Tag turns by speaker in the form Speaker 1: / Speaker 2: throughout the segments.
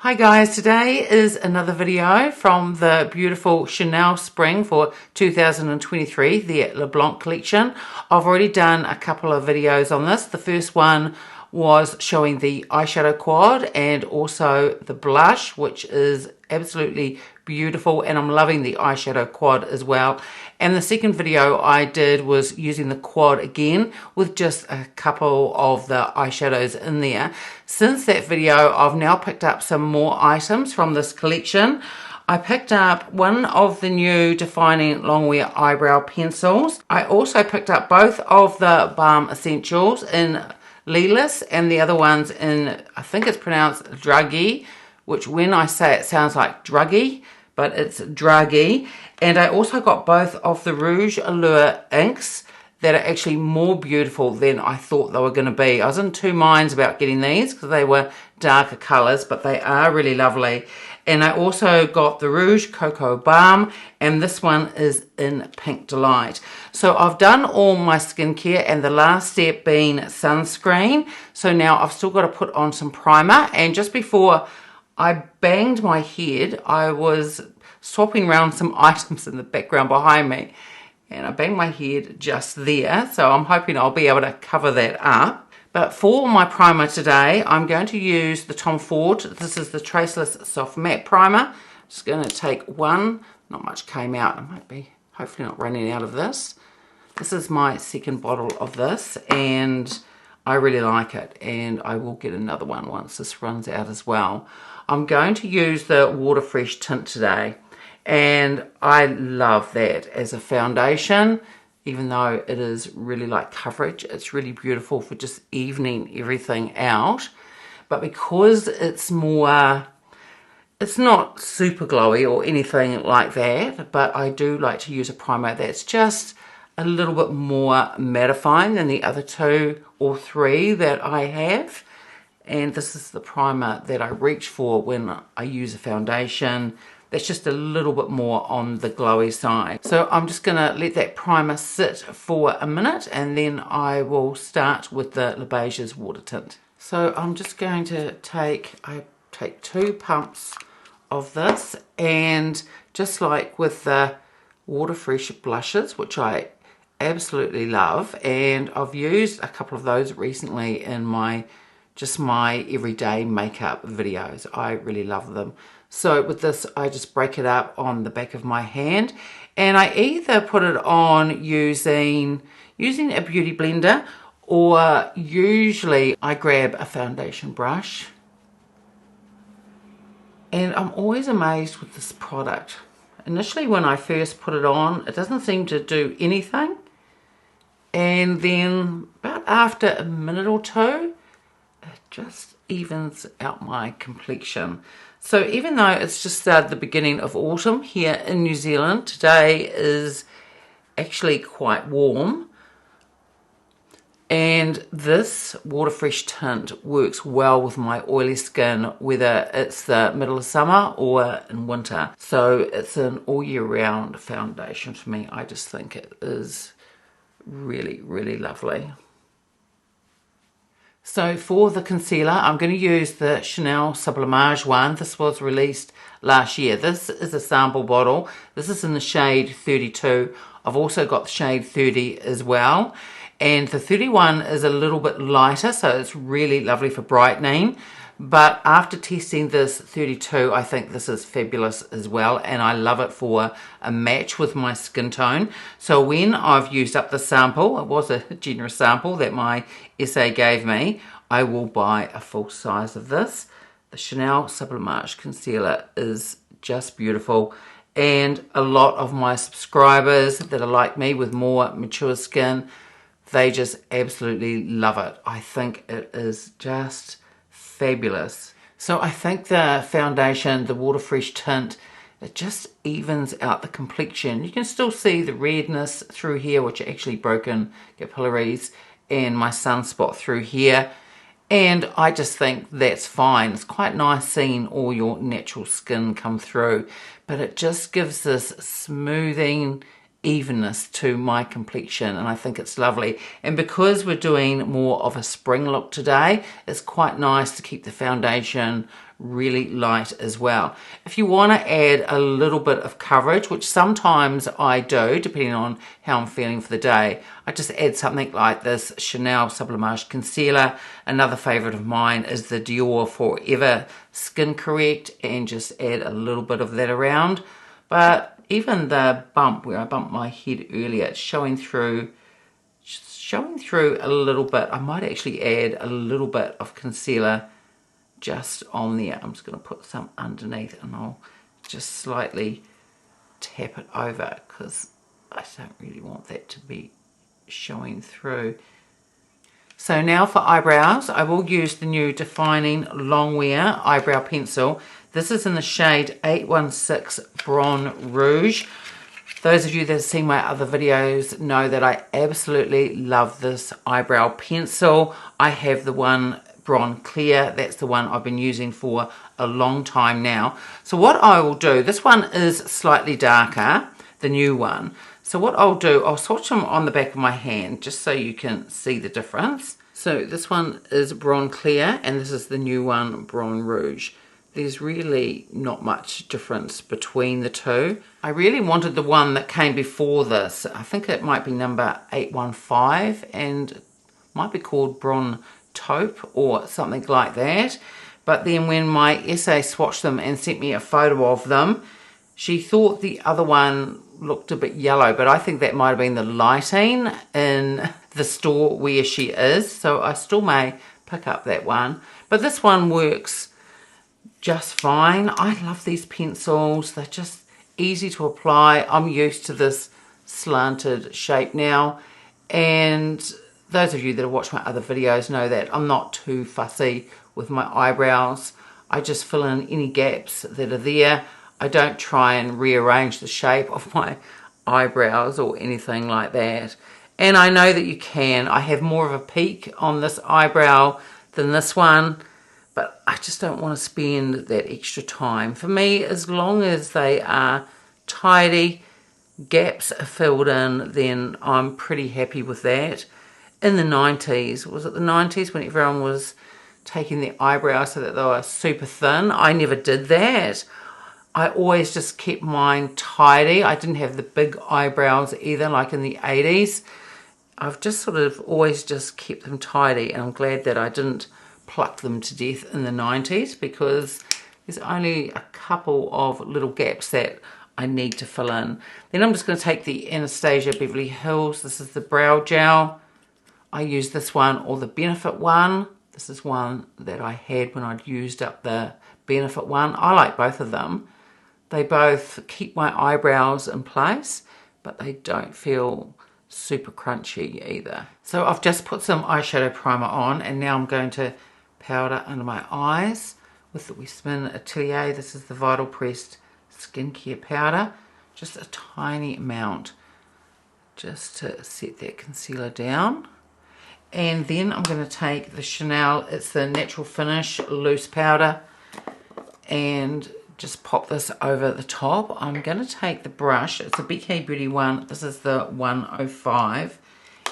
Speaker 1: Hi guys, today is another video from the beautiful Chanel Spring for 2023, the LeBlanc collection. I've already done a couple of videos on this. The first one was showing the eyeshadow quad and also the blush, which is absolutely beautiful, and I'm loving the eyeshadow quad as well. And the second video I did was using the quad again with just a couple of the eyeshadows in there. Since that video, I've now picked up some more items from this collection. I picked up one of the new Defining Longwear eyebrow pencils. I also picked up both of the Balm Essentials in Delices and the other one's in, I think it's pronounced Druggy, which when I say it sounds like druggy, but it's druggy. And I also got both of the Rouge Allure inks that are actually more beautiful than I thought they were going to be. I was in two minds about getting these because they were darker colours, but they are really lovely. And I also got the Rouge Cocoa Balm, and this one is in Pink Delight. So I've done all my skincare, and the last step being sunscreen. So now I've still got to put on some primer. And just before I banged my head, I was swapping around some items in the background behind me, and I banged my head just there, so I'm hoping I'll be able to cover that up. But for my primer today, I'm going to use the Tom Ford. This is the Traceless Soft Matte Primer. Just going to take one. Not much came out. I might be hopefully not running out of this. This is my second bottle of this, and I really like it, and I will get another one once this runs out as well. I'm going to use the Waterfresh Tint today, and I love that as a foundation. Even though it is really light coverage, it's really beautiful for just evening everything out. But because it's more, it's not super glowy or anything like that, but I do like to use a primer that's just a little bit more mattifying than the other two or three that I have. And this is the primer that I reach for when I use a foundation that's just a little bit more on the glowy side. So I'm just gonna let that primer sit for a minute, and then I will start with the Beiges water tint. So I'm just going to take 2 pumps of this, and just like with the Waterfresh blushes, which I absolutely love, and I've used a couple of those recently in my everyday makeup videos. I really love them. So with this, I just break it up on the back of my hand, and I either put it on using a beauty blender, or usually I grab a foundation brush. And I'm always amazed with this product. Initially when I first put it on, it doesn't seem to do anything. And then about after a minute or two, it just evens out my complexion. So even though it's just the beginning of autumn here in New Zealand, today is actually quite warm. And this Waterfresh tint works well with my oily skin, whether it's the middle of summer or in winter. So it's an all year round foundation for me. I just think it is really, really lovely. So for the concealer, I'm going to use the Chanel Sublimage one. This was released last year. This is a sample bottle. This is in the shade 32. I've also got the shade 30 as well. And the 31 is a little bit lighter, so it's really lovely for brightening. But after testing this 32, I think this is fabulous as well, and I love it for a match with my skin tone. So when I've used up the sample, it was a generous sample that my SA gave me, I will buy a full size of this. The Chanel Sublimage concealer is just beautiful, and a lot of my subscribers that are like me with more mature skin, they just absolutely love it. I think it is just fabulous. So I think the foundation, the Waterfresh tint, it just evens out the complexion. You can still see the redness through here, which are actually broken capillaries, and my sunspot through here. And I just think that's fine. It's quite nice seeing all your natural skin come through, but it just gives this smoothing evenness to my complexion, and I think it's lovely. And because we're doing more of a spring look today, it's quite nice to keep the foundation really light as well. If you want to add a little bit of coverage, which sometimes I do, depending on how I'm feeling for the day, I just add something like this Chanel Sublimage Concealer. Another favourite of mine is the Dior Forever Skin Correct, and just add a little bit of that around. But even the bump where I bumped my head earlier, it's showing through a little bit. I might actually add a little bit of concealer just on there. I'm just going to put some underneath, and I'll just slightly tap it over because I don't really want that to be showing through. So now for eyebrows, I will use the new Defining Longwear eyebrow pencil. This is in the shade 816 Brun Rouge. Those of you that have seen my other videos know that I absolutely love this eyebrow pencil. I have the one Brun Clear. That's the one I've been using for a long time now. So what I will do, this one is slightly darker, the new one. So what I'll do, I'll swatch them on the back of my hand just so you can see the difference. So this one is Brun Clear, and this is the new one, Brun Rouge. There's really not much difference between the two. I really wanted the one that came before this. I think it might be number 815 and it might be called Brun Taupe or something like that. But then when my essay swatched them and sent me a photo of them, she thought the other one looked a bit yellow, but I think that might have been the lighting in the store where she is. So I still may pick up that one. But this one works just fine. I love these pencils. They're just easy to apply. I'm used to this slanted shape now, and those of you that have watched my other videos know that I'm not too fussy with my eyebrows. I just fill in any gaps that are there. I don't try and rearrange the shape of my eyebrows or anything like that. And I know that you can. I have more of a peak on this eyebrow than this one, but I just don't want to spend that extra time. For me, as long as they are tidy, gaps are filled in, then I'm pretty happy with that. In the 90s, was it the 90s when everyone was taking their eyebrows so that they were super thin? I never did that. I always just kept mine tidy. I didn't have the big eyebrows either, like in the 80s. I've just sort of always just kept them tidy, and I'm glad that I didn't pluck them to death in the 90s, because there's only a couple of little gaps that I need to fill in. Then I'm just going to take the Anastasia Beverly Hills. This is the brow gel. I use this one or the Benefit one. This is one that I had when I'd used up the Benefit one. I like both of them. They both keep my eyebrows in place, but they don't feel super crunchy either. So I've just put some eyeshadow primer on, and now I'm going to powder under my eyes with the Westman Atelier. This is the Vital Pressed Skincare Powder. Just a tiny amount just to set that concealer down. And then I'm going to take the Chanel, it's the Natural Finish Loose Powder, and just pop this over the top. I'm going to take the brush, it's a BK Beauty one, this is the 105,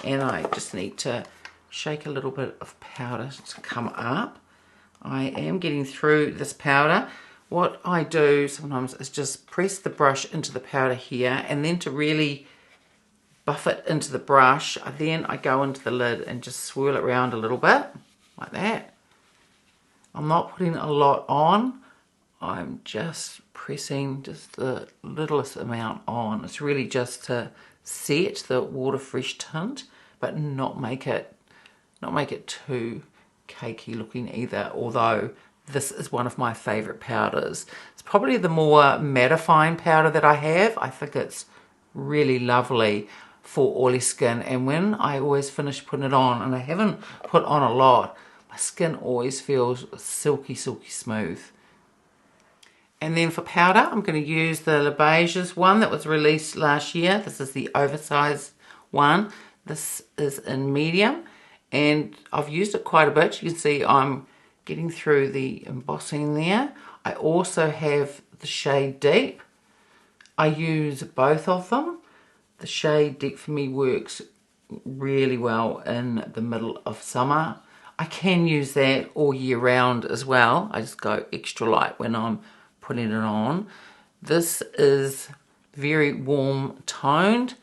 Speaker 1: and I just need to shake a little bit of powder to come up. I am getting through this powder. What I do sometimes is just press the brush into the powder here, and then to really buff it into the brush, then I go into the lid and just swirl it around a little bit, like that. I'm not putting a lot on, I'm just pressing just the littlest amount on. It's really just to set the Water Fresh tint, but not make it too cakey looking either, although this is one of my favourite powders. It's probably the more mattifying powder that I have. I think it's really lovely for oily skin, and when I always finish putting it on, and I haven't put on a lot, my skin always feels silky smooth. And then for powder, I'm going to use the Beiges one that was released last year. This is the Oversized one. This is in medium, and I've used it quite a bit. You can see I'm getting through the embossing there. I also have the shade Deep. I use both of them. The shade Deep for me works really well in the middle of summer. I can use that all year round as well. I just go extra light when I'm putting it on. This is very warm toned,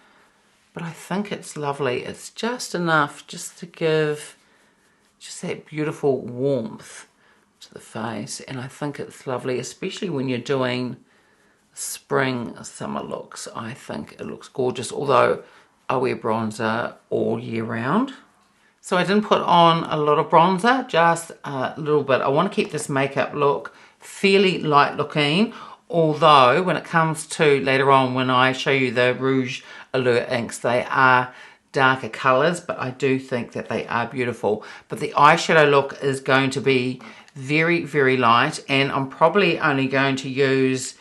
Speaker 1: but I think it's lovely. It's just enough just to give just that beautiful warmth to the face, and I think it's lovely, especially when you're doing spring summer looks. I think it looks gorgeous, although I wear bronzer all year round. So I didn't put on a lot of bronzer, just a little bit. I want to keep this makeup look fairly light looking, although when it comes to later on when I show you the Rouge Allure inks, they are darker colours, but I do think that they are beautiful. But the eyeshadow look is going to be very, very light, and I'm probably only going to use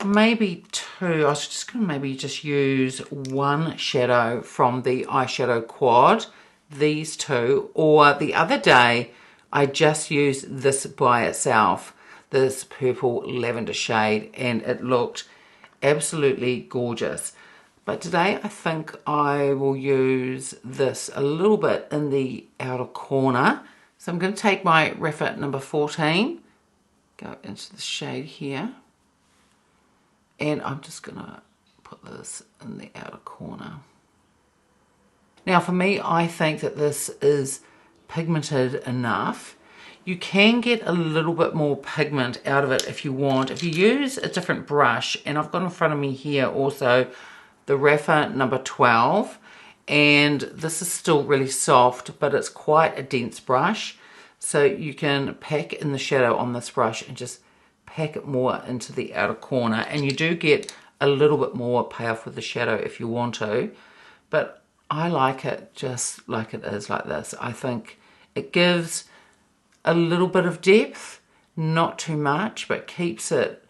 Speaker 1: maybe two. I was just going to maybe just use one shadow from the eyeshadow quad, these two, or the other day I just used this by itself, this purple lavender shade, and it looked absolutely gorgeous. But today I think I will use this a little bit in the outer corner. So I'm going to take my Rapha number 14, go into the shade here, and I'm just going to put this in the outer corner. Now for me, I think that this is pigmented enough. You can get a little bit more pigment out of it if you want. If you use a different brush, and I've got in front of me here also the Rapha number 12, and this is still really soft, but it's quite a dense brush, so you can pack in the shadow on this brush and just pack it more into the outer corner, and you do get a little bit more payoff with the shadow if you want to, but I like it just like it is, like this. I think it gives a little bit of depth, not too much, but keeps it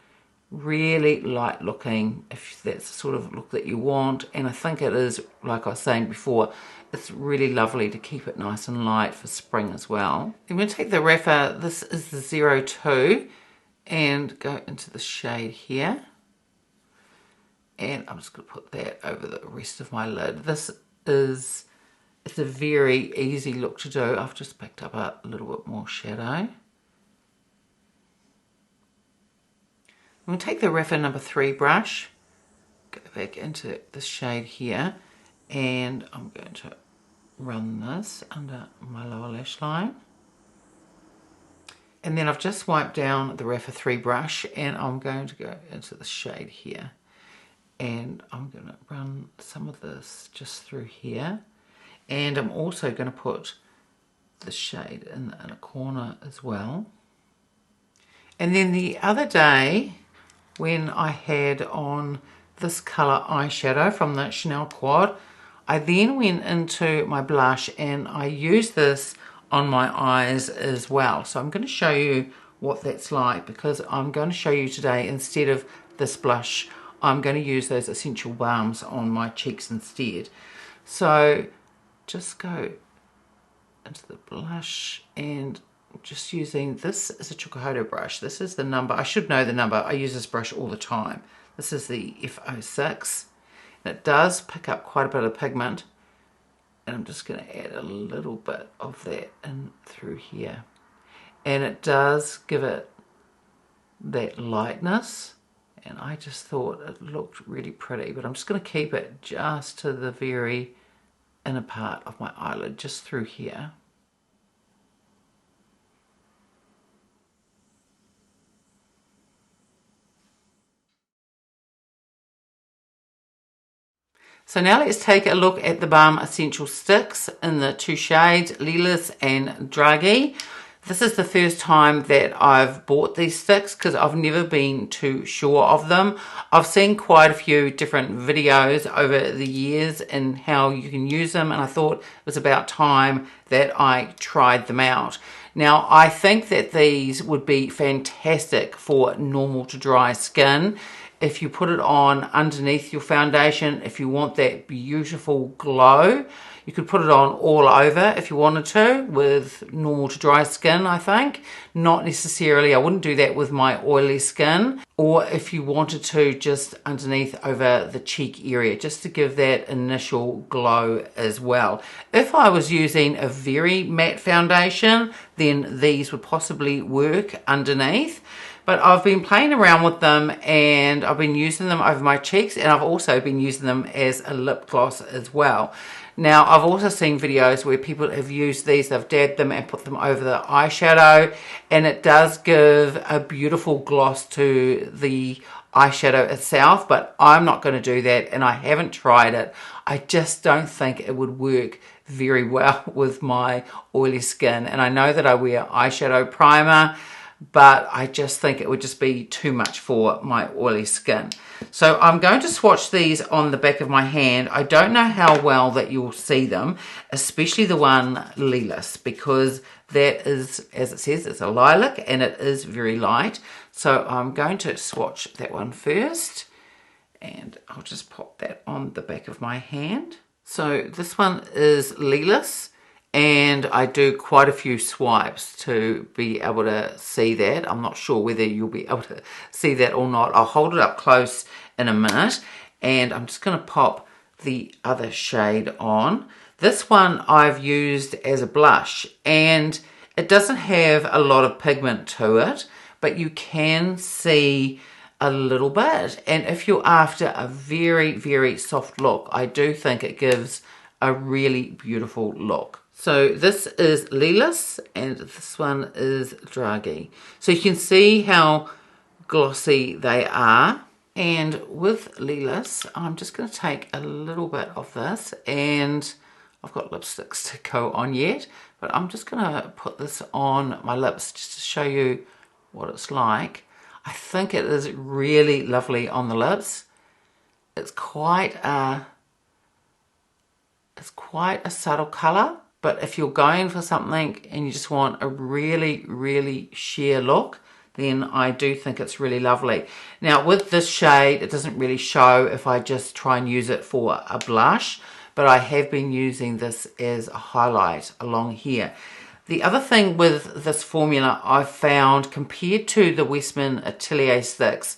Speaker 1: really light looking, if that's the sort of look that you want. And I think it is, like I was saying before, it's really lovely to keep it nice and light for spring as well. I'm going to take the Rapha, this is the 02, and go into the shade here, and I'm just going to put that over the rest of my lid. This is, it's a very easy look to do. I've just picked up a little bit more shadow. I'm going to take the Rapha number 3 brush, go back into this shade here, and I'm going to run this under my lower lash line. And then I've just wiped down the Rapha 3 brush, and I'm going to go into the shade here. And I'm going to run some of this just through here. And I'm also going to put the shade in the inner corner as well. And then the other day, when I had on this colour eyeshadow from the Chanel Quad, I then went into my blush and I used this on my eyes as well. So I'm going to show you what that's like, because I'm going to show you today, instead of this blush, I'm going to use those essential balms on my cheeks instead. So just go into the blush, and just using, this is a Chukohodo brush. This is the number, I should know the number, I use this brush all the time. This is the F06. And it does pick up quite a bit of pigment, and I'm just going to add a little bit of that in through here. And it does give it that lightness, and I just thought it looked really pretty, but I'm just going to keep it just to the very inner part of my eyelid, just through here. So now let's take a look at the Balm Essential Sticks in the 2 shades, Delices and Draghi. This is the first time that I've bought these sticks, because I've never been too sure of them. I've seen quite a few different videos over the years and how you can use them, and I thought it was about time that I tried them out. Now, I think that these would be fantastic for normal to dry skin. If you put it on underneath your foundation, if you want that beautiful glow, You could put it on all over if you wanted to with normal to dry skin, I think. Not necessarily, I wouldn't do that with my oily skin. Or if you wanted to, just underneath over the cheek area, just to give that initial glow as well. If I was using a very matte foundation, then these would possibly work underneath. But I've been playing around with them and I've been using them over my cheeks, and I've also been using them as a lip gloss as well. Now, I've also seen videos where people have used these, they've dabbed them and put them over the eyeshadow, and it does give a beautiful gloss to the eyeshadow itself, but I'm not going to do that, and I haven't tried it. I just don't think it would work very well with my oily skin, and I know that I wear eyeshadow primer, but I just think it would just be too much for my oily skin. So I'm going to swatch these on the back of my hand. I don't know how well that you'll see them, especially the one Delices, because that is, as it says, it's a lilac and it is very light. So I'm going to swatch that one first, and I'll just pop that on the back of my hand. So this one is Delices, and I do quite a few swipes to be able to see that. I'm not sure whether you'll be able to see that or not. I'll hold it up close in a minute, and I'm just going to pop the other shade on. This one I've used as a blush, and it doesn't have a lot of pigment to it, but you can see a little bit. And if you're after a very, very soft look, I do think it gives a really beautiful look. So this is Delices and this one is Draghi. So you can see how glossy they are. And with Delices, I'm just going to take a little bit of this, and I've got lipsticks to go on yet, but I'm just going to put this on my lips just to show you what it's like. I think it is really lovely on the lips. It's quite a subtle colour. But if you're going for something and you just want a really, really sheer look, then I do think it's really lovely. Now with this shade, it doesn't really show if I just try and use it for a blush, but I have been using this as a highlight along here. The other thing with this formula I've found, compared to the Westman Atelier sticks,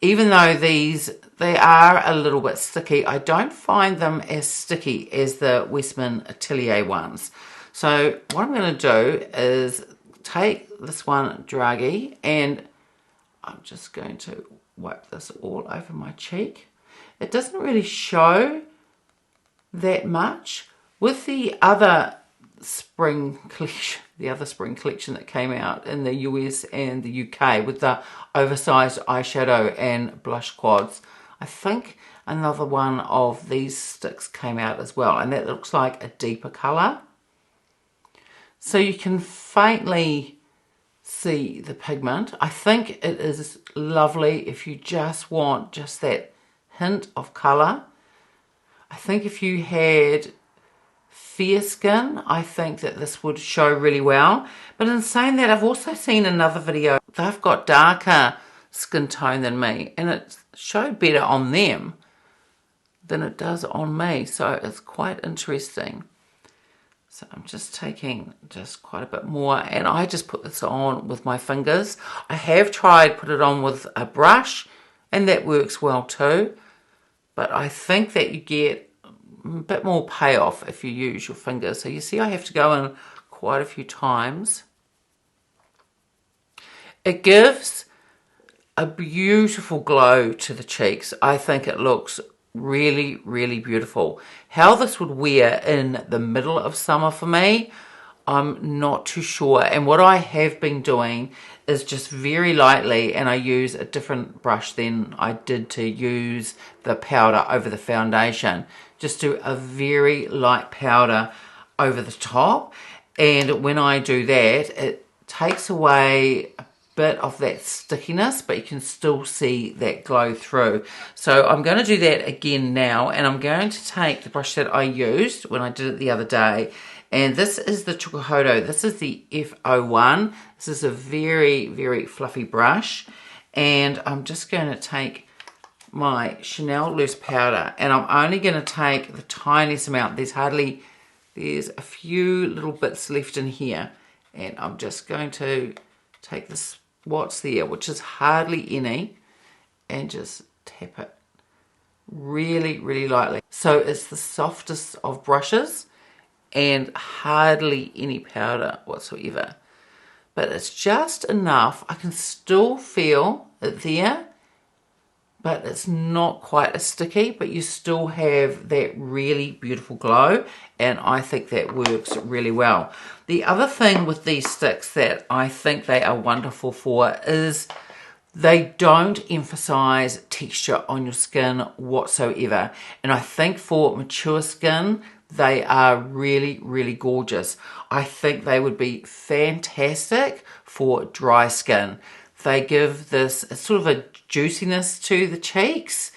Speaker 1: even though they are a little bit sticky, I don't find them as sticky as the Westman Atelier ones. So what I'm going to do is take this one, Draghi, and I'm just going to wipe this all over my cheek. It doesn't really show that much. With the other spring collection that came out in the US and the UK with the oversized eyeshadow and blush quads, I think another one of these sticks came out as well, and that looks like a deeper colour. So you can faintly see the pigment. I think it is lovely if you just want just that hint of colour. I think if you had fair skin, I think that this would show really well. But in saying that, I've also seen another video. They've got darker skin tone than me, and it showed better on them than it does on me. So it's quite interesting. So I'm just taking just quite a bit more, and I just put this on with my fingers. I have tried put it on with a brush, and that works well too. But I think that you get a bit more payoff if you use your fingers. So you see I have to go in quite a few times. It gives a beautiful glow to the cheeks. I think it looks really, really beautiful. How this would wear in the middle of summer for me, I'm not too sure. And what I have been doing is just very lightly, and I use a different brush than I did to use the powder over the foundation. Just do a very light powder over the top, and when I do that, it takes away a bit of that stickiness, but you can still see that glow through. So I'm going to do that again now, and I'm going to take the brush that I used when I did it the other day, and this is the Chukuhodo. This is the F01. This is a very, very fluffy brush, and I'm just going to take my Chanel loose powder, and I'm only going to take the tiniest amount. There's hardly there's a few little bits left in here, and I'm just going to take this what's there, which is hardly any, and just tap it really, really lightly. So it's the softest of brushes and hardly any powder whatsoever. But it's just enough. I can still feel it there, but it's not quite as sticky, but you still have that really beautiful glow, and I think that works really well. The other thing with these sticks that I think they are wonderful for is they don't emphasize texture on your skin whatsoever, and I think for mature skin they are really, really gorgeous. I think they would be fantastic for dry skin. They give this sort of a juiciness to the cheeks,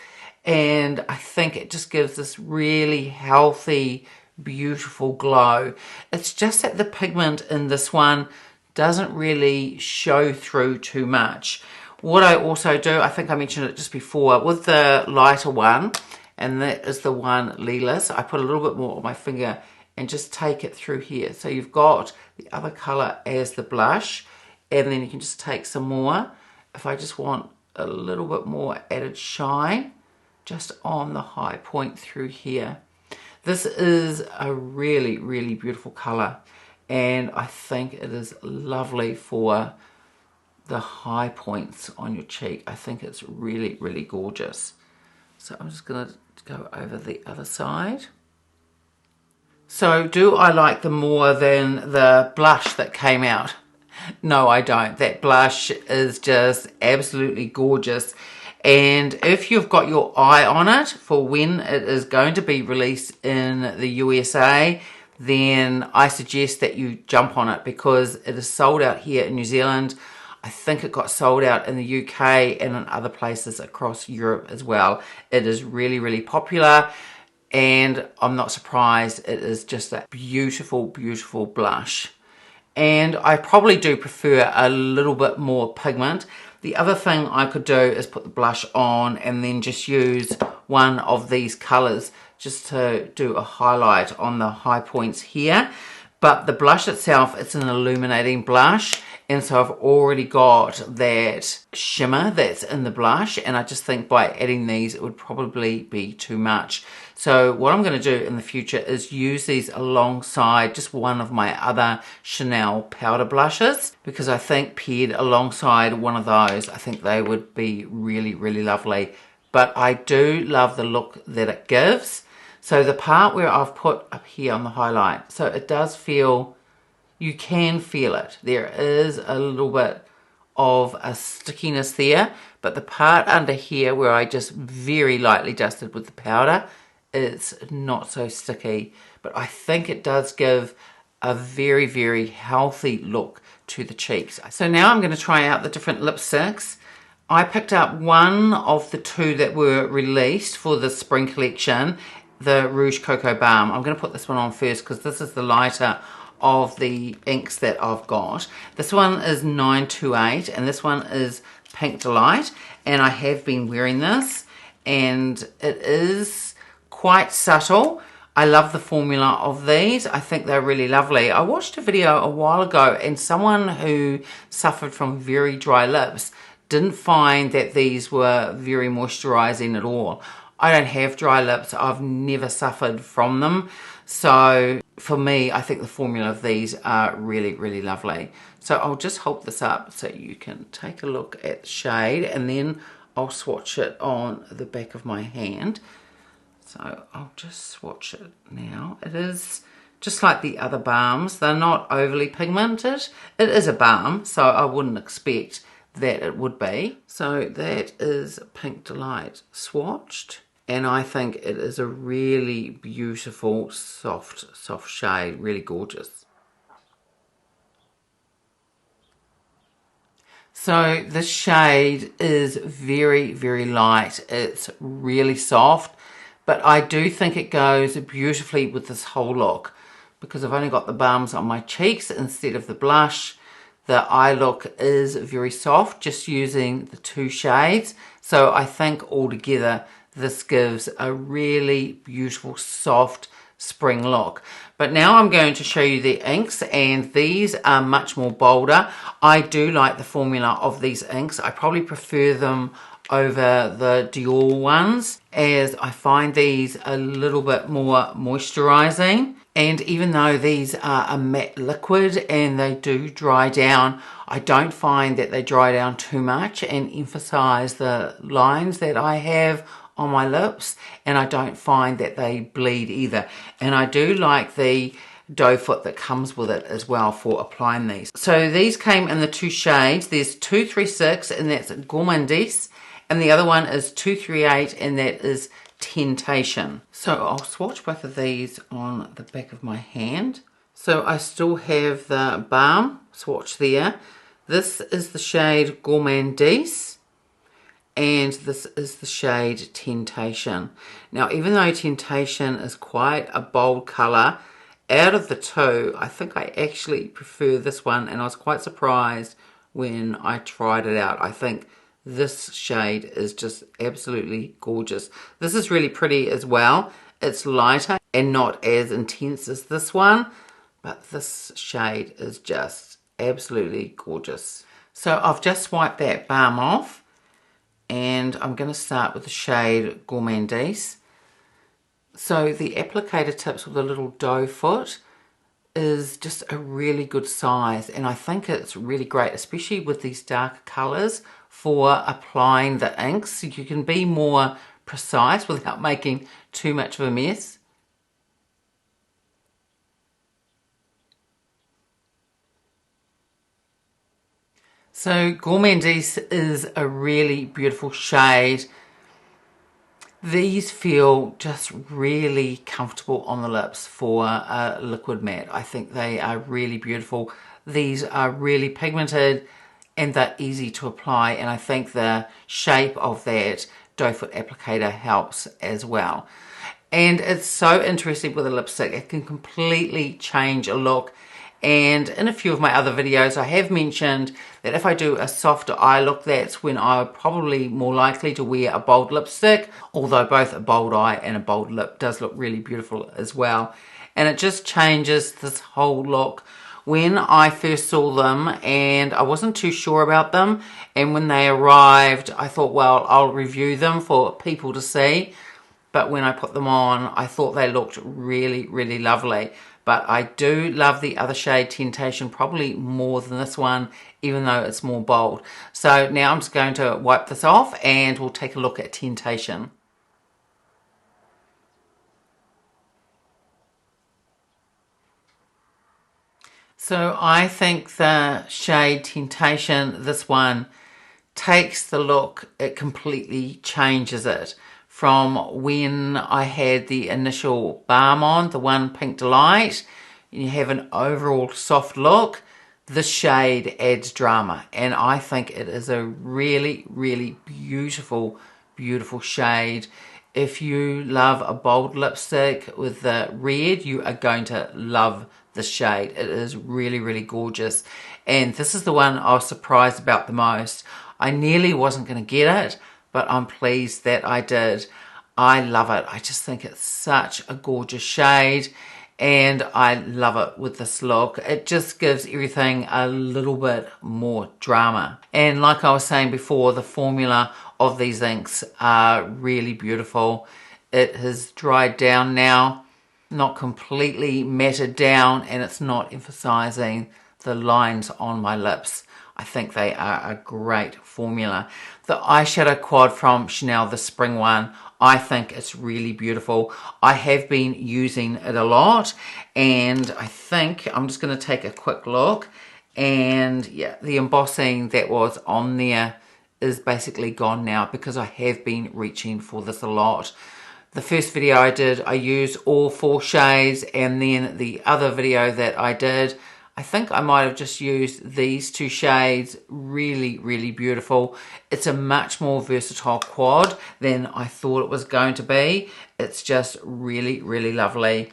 Speaker 1: and I think it just gives this really healthy, beautiful glow. It's just that the pigment in this one doesn't really show through too much. What I also do, I think I mentioned it just before, with the lighter one, and that is the one Delices, I put a little bit more on my finger and just take it through here. So you've got the other colour as the blush, and then you can just take some more. If I just want a little bit more added shine, just on the high point through here. This is a really, really beautiful colour, and I think it is lovely for the high points on your cheek. I think it's really, really gorgeous. So I'm just going to go over the other side. So do I like them more than the blush that came out? No, I don't. That blush is just absolutely gorgeous. And if you've got your eye on it for when it is going to be released in the USA, then I suggest that you jump on it, because it is sold out here in New Zealand. I think it got sold out in the UK and in other places across Europe as well. It is really, really popular, and I'm not surprised. It is just a beautiful, beautiful blush. And I probably do prefer a little bit more pigment. The other thing I could do is put the blush on and then just use one of these colours just to do a highlight on the high points here. But the blush itself, it's an illuminating blush, and so I've already got that shimmer that's in the blush, and I just think by adding these it would probably be too much. So what I'm going to do in the future is use these alongside just one of my other Chanel powder blushes, because I think paired alongside one of those, I think they would be really, really lovely. But I do love the look that it gives. So the part where I've put up here on the highlight, so it does feel, you can feel it. There is a little bit of a stickiness there, but the part under here where I just very lightly dusted with the powder, it's not so sticky. But I think it does give a very, very healthy look to the cheeks. So now I'm going to try out the different lipsticks. I picked up one of the two that were released for the spring collection, the Rouge Cocoa Balm. I'm going to put this one on first because this is the lighter of the inks that I've got. This one is 928 and this one is Pink Delight, and I have been wearing this and it is quite subtle. I love the formula of these. I think they're really lovely. I watched a video a while ago and someone who suffered from very dry lips didn't find that these were very moisturizing at all. I don't have dry lips. I've never suffered from them. So for me, I think the formula of these are really, really lovely. So I'll just hold this up so you can take a look at the shade, and then I'll swatch it on the back of my hand. So I'll just swatch it now. It is just like the other balms. They're not overly pigmented. It is a balm, so I wouldn't expect that it would be. So that is Pink Delight swatched, and I think it is a really beautiful soft shade, really gorgeous. So this shade is very, very light. It's really soft, but I do think it goes beautifully with this whole look, because I've only got the balms on my cheeks instead of the blush. The eye look is very soft, just using the two shades. So I think altogether this gives a really beautiful, soft, spring look. But now I'm going to show you the inks, and these are much more bolder. I do like the formula of these inks. I probably prefer them over the Dior ones, as I find these a little bit more moisturizing. And even though these are a matte liquid and they do dry down, I don't find that they dry down too much and emphasize the lines that I have on my lips, and I don't find that they bleed either. And I do like the doe foot that comes with it as well for applying these. So these came in the two shades. There's 236, and that's Gourmandise, and the other one is 238, and that is Temptation. So I'll swatch both of these on the back of my hand. So I still have the balm swatch there. This is the shade Gourmandise, and this is the shade Temptation. Now, even though Temptation is quite a bold colour, out of the two, I think I actually prefer this one, and I was quite surprised when I tried it out. I think this shade is just absolutely gorgeous. This is really pretty as well. It's lighter and not as intense as this one, but this shade is just absolutely gorgeous. So I've just wiped that balm off, and I'm going to start with the shade Gourmandise. So the applicator tips with a little doe foot is just a really good size, and I think it's really great, especially with these darker colours, for applying the inks. So you can be more precise without making too much of a mess. So Gourmandise is a really beautiful shade. These feel just really comfortable on the lips for a liquid matte. I think they are really beautiful. These are really pigmented and they're easy to apply, and I think the shape of that doe foot applicator helps as well. And it's so interesting with a lipstick. It can completely change a look. And in a few of my other videos, I have mentioned that if I do a softer eye look, that's when I'm probably more likely to wear a bold lipstick, although both a bold eye and a bold lip does look really beautiful as well. And it just changes this whole look. When I first saw them, and I wasn't too sure about them, and when they arrived, I thought, well, I'll review them for people to see. But when I put them on, I thought they looked really, really lovely. But I do love the other shade, Temptation, probably more than this one, even though it's more bold. So now I'm just going to wipe this off, and we'll take a look at Temptation. So I think the shade Temptation, this one, takes the look, it completely changes it. From when I had the initial balm on, the one Pink Delight, and you have an overall soft look, this shade adds drama. And I think it is a really, really beautiful, beautiful shade. If you love a bold lipstick with the red, you are going to love this shade. It is really, really gorgeous. And this is the one I was surprised about the most. I nearly wasn't going to get it, but I'm pleased that I did. I love it. I just think it's such a gorgeous shade, and I love it with this look. It just gives everything a little bit more drama. And like I was saying before, the formula of these inks are really beautiful. It has dried down now, not completely matted down, and it's not emphasizing the lines on my lips. I think they are a great formula. The eyeshadow quad from Chanel, the spring one, I think it's really beautiful. I have been using it a lot, and I think I'm just going to take a quick look, and yeah, the embossing that was on there is basically gone now because I have been reaching for this a lot. The first video I did, I used all 4 shades, and then the other video that I did, I think I might have just used these 2 shades. Really, really beautiful. It's a much more versatile quad than I thought it was going to be. It's just really, really lovely.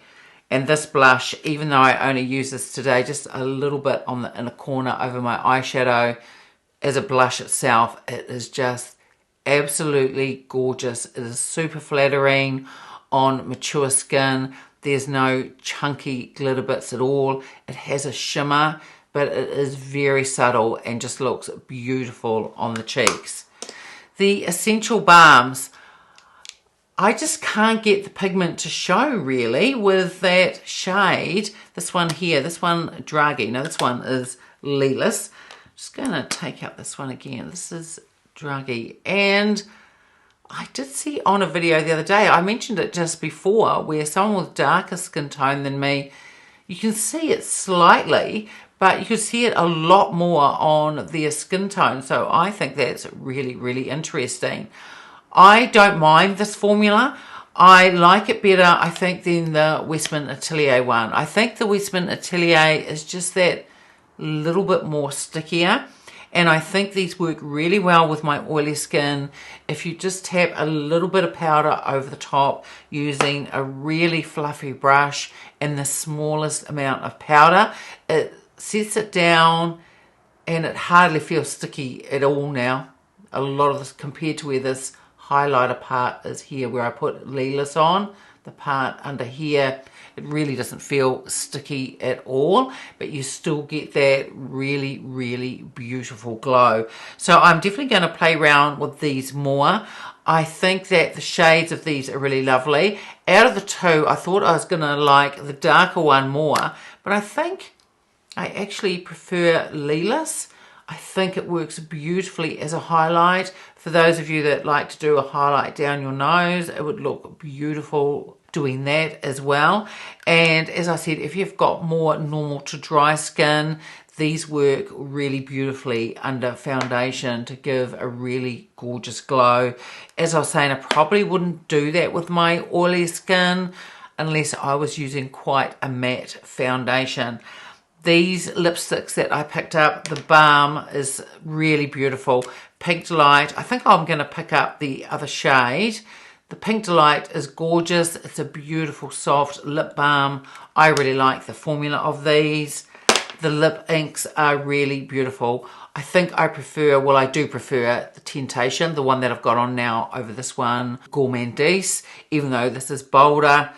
Speaker 1: And this blush, even though I only use this today, just a little bit on the inner corner over my eyeshadow, as a blush itself, it is just absolutely gorgeous. It is super flattering on mature skin. There's no chunky glitter bits at all. It has a shimmer, but it is very subtle and just looks beautiful on the cheeks. The Essential Balms, I just can't get the pigment to show really with that shade. This one here, this one Draghi. Now this one is Lilas. I'm just going to take out this one again. This is Draghi. And I did see on a video the other day, I mentioned it just before, where someone with darker skin tone than me, you can see it slightly, but you can see it a lot more on their skin tone. So I think that's really, really interesting. I don't mind this formula. I like it better, I think, than the Westman Atelier one. I think the Westman Atelier is just that little bit more stickier. And I think these work really well with my oily skin. If you just tap a little bit of powder over the top using a really fluffy brush and the smallest amount of powder, it sets it down and it hardly feels sticky at all now. A lot of this compared to where this highlighter part is here where I put Lilas on, the part under here, it really doesn't feel sticky at all, but you still get that really, really beautiful glow. So I'm definitely going to play around with these more. I think that the shades of these are really lovely. Out of the two, I thought I was going to like the darker one more, but I think I actually prefer Lilas. I think it works beautifully as a highlight. For those of you that like to do a highlight down your nose, it would look beautiful doing that as well. And as I said, if you've got more normal to dry skin, these work really beautifully under foundation to give a really gorgeous glow. As I was saying, I probably wouldn't do that with my oily skin unless I was using quite a matte foundation. These lipsticks that I picked up, the Balm is really beautiful. Pink Delight, I think I'm going to pick up the other shade. The Pink Delight is gorgeous. It's a beautiful soft lip balm. I really like the formula of these. The lip inks are really beautiful. I think I prefer, well I do prefer the Temptation, the one that I've got on now over this one, Gourmandise, even though this is bolder.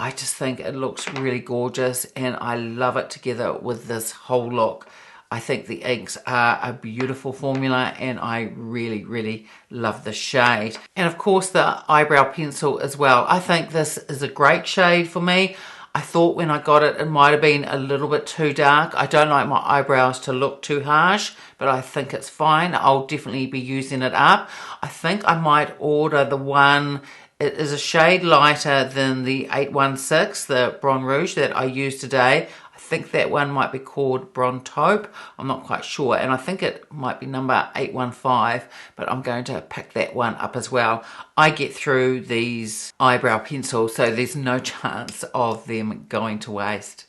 Speaker 1: I just think it looks really gorgeous and I love it together with this whole look. I think the inks are a beautiful formula and I really, really love the shade. And of course the eyebrow pencil as well. I think this is a great shade for me. I thought when I got it, it might have been a little bit too dark. I don't like my eyebrows to look too harsh, but I think it's fine. I'll definitely be using it up. I think I might order the one. It is a shade lighter than the 816, the Brun Rouge that I used today. I think that one might be called Brun Taupe. I'm not quite sure. And I think it might be number 815, but I'm going to pick that one up as well. I get through these eyebrow pencils, so there's no chance of them going to waste.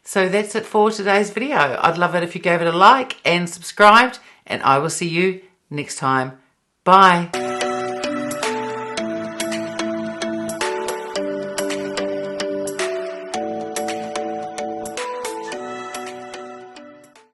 Speaker 1: So that's it for today's video. I'd love it if you gave it a like and subscribed, and I will see you next time. Bye.